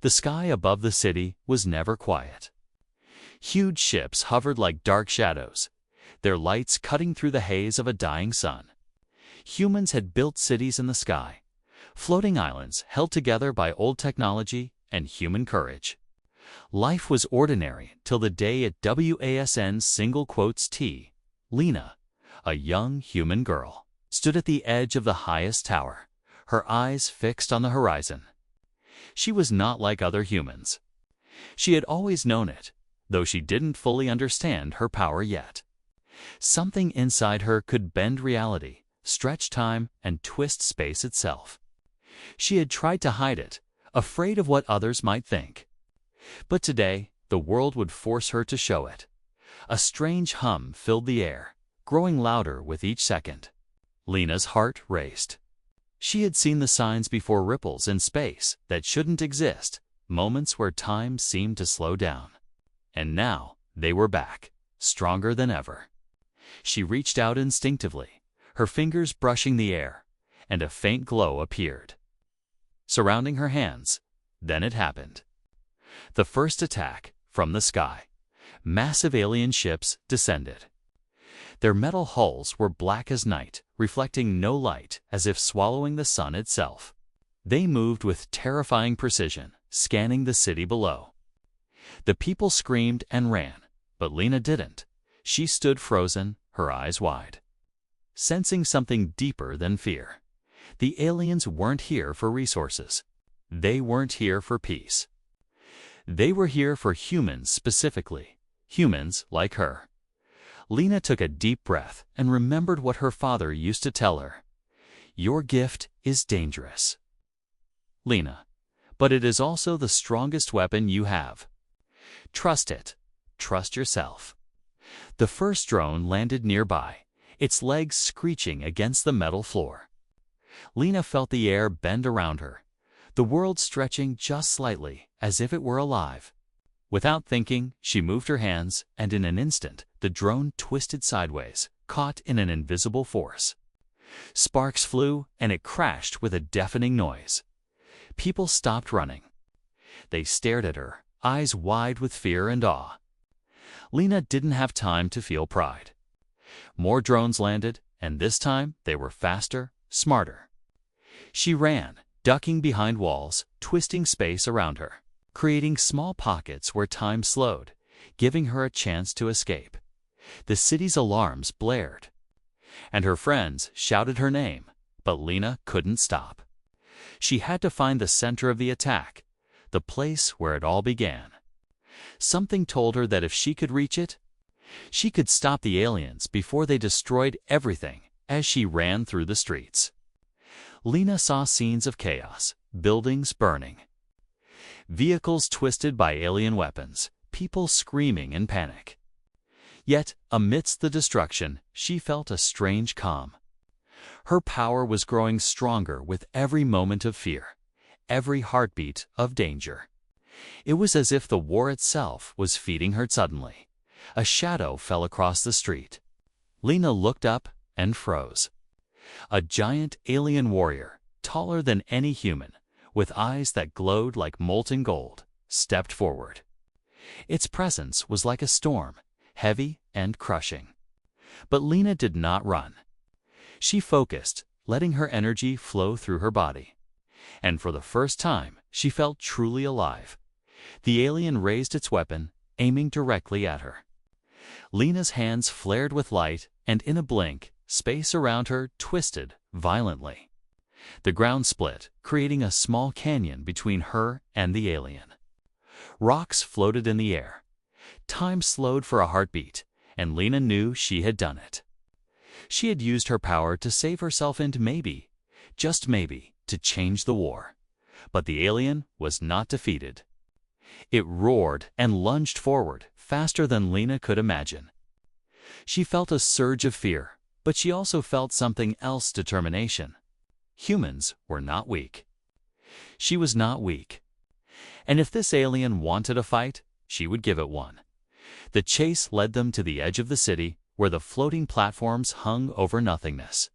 The sky above the city was never quiet. Huge ships hovered like dark shadows, their lights cutting through the haze of a dying sun. Humans had built cities in the sky, floating islands held together by old technology and human courage. Life was ordinary till the day at WASN Lina, a young human girl, stood at the edge of the highest tower, her eyes fixed on the horizon. She was not like other humans. She had always known it, though she didn't fully understand her power yet. Something inside her could bend reality, stretch time, and twist space itself. She had tried to hide it, afraid of what others might think. But today, the world would force her to show it. A strange hum filled the air, growing louder with each second. Lina's heart raced. She had seen the signs before: ripples in space that shouldn't exist, moments where time seemed to slow down. And now they were back, stronger than ever. She reached out instinctively, her fingers brushing the air, and a faint glow appeared, surrounding her hands. Then it happened. The first attack from the sky. Massive alien ships descended. Their metal hulls were black as night, reflecting no light, as if swallowing the sun itself. They moved with terrifying precision, scanning the city below. The people screamed and ran, but Lina didn't. She stood frozen, her eyes wide, sensing something deeper than fear. The aliens weren't here for resources. They weren't here for peace. They were here for humans specifically, humans like her. Lina took a deep breath and remembered what her father used to tell her. Your gift is dangerous, Lina, but it is also the strongest weapon you have. Trust it. Trust yourself. The first drone landed nearby, its legs screeching against the metal floor. Lina felt the air bend around her, the world stretching just slightly, as if it were alive. Without thinking, she moved her hands, and in an instant, the drone twisted sideways, caught in an invisible force. Sparks flew, and it crashed with a deafening noise. People stopped running. They stared at her, eyes wide with fear and awe. Lina didn't have time to feel pride. More drones landed, and this time they were faster, smarter. She ran, ducking behind walls, twisting space around her, creating small pockets where time slowed, giving her a chance to escape. The city's alarms blared, and her friends shouted her name, but Lina couldn't stop. She had to find the center of the attack, the place where it all began. Something told her that if she could reach it, she could stop the aliens before they destroyed everything. As she ran through the streets, Lina saw scenes of chaos, buildings burning, vehicles twisted by alien weapons, people screaming in panic. Yet, amidst the destruction, she felt a strange calm. Her power was growing stronger with every moment of fear, every heartbeat of danger. It was as if the war itself was feeding her. Suddenly, a shadow fell across the street. Lina looked up and froze. A giant alien warrior, taller than any human, with eyes that glowed like molten gold, stepped forward. Its presence was like a storm, heavy and crushing. But Lina did not run. She focused, letting her energy flow through her body. And for the first time, she felt truly alive. The alien raised its weapon, aiming directly at her. Lina's hands flared with light, and in a blink, space around her twisted violently. The ground split, creating a small canyon between her and the alien. Rocks floated in the air. Time slowed for a heartbeat, and Lina knew she had done it. She had used her power to save herself and maybe, just maybe, to change the war. But the alien was not defeated. It roared and lunged forward, faster than Lina could imagine. She felt a surge of fear, but she also felt something else: determination. Humans were not weak. She was not weak. And if this alien wanted a fight, she would give it one. The chase led them to the edge of the city, where the floating platforms hung over nothingness.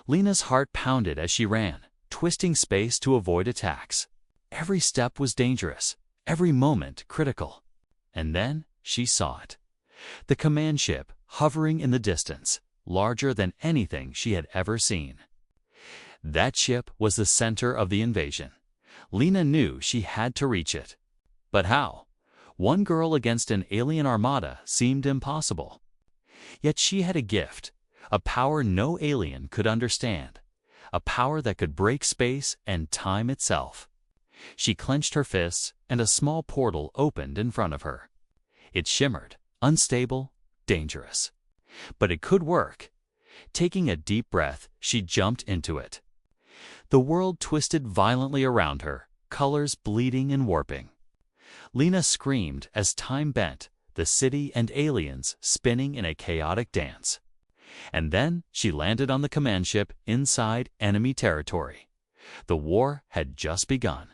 Lina's heart pounded as she ran, twisting space to avoid attacks. Every step was dangerous, every moment critical. And then she saw it. The command ship hovering in the distance, larger than anything she had ever seen. That ship was the center of the invasion. Lina knew she had to reach it. But how? One girl against an alien armada seemed impossible. Yet she had a gift, a power no alien could understand, a power that could break space and time itself. She clenched her fists, and a small portal opened in front of her. It shimmered, unstable, dangerous. But it could work. Taking a deep breath, she jumped into it. The world twisted violently around her, colors bleeding and warping. Lina screamed as time bent, the city and aliens spinning in a chaotic dance. And then she landed on the command ship inside enemy territory. The war had just begun.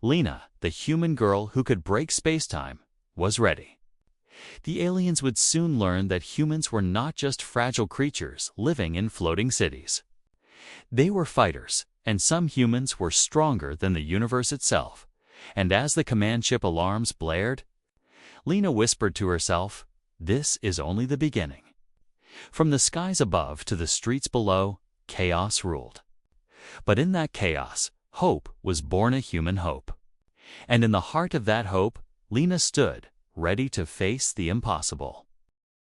Lina, the human girl who could break space-time, was ready. The aliens would soon learn that humans were not just fragile creatures living in floating cities. They were fighters, and some humans were stronger than the universe itself. And as the command ship alarms blared, Lina whispered to herself, "This is only the beginning." From the skies above to the streets below, chaos ruled. But in that chaos, hope was born, a human hope. And in the heart of that hope, Lina stood, ready to face the impossible.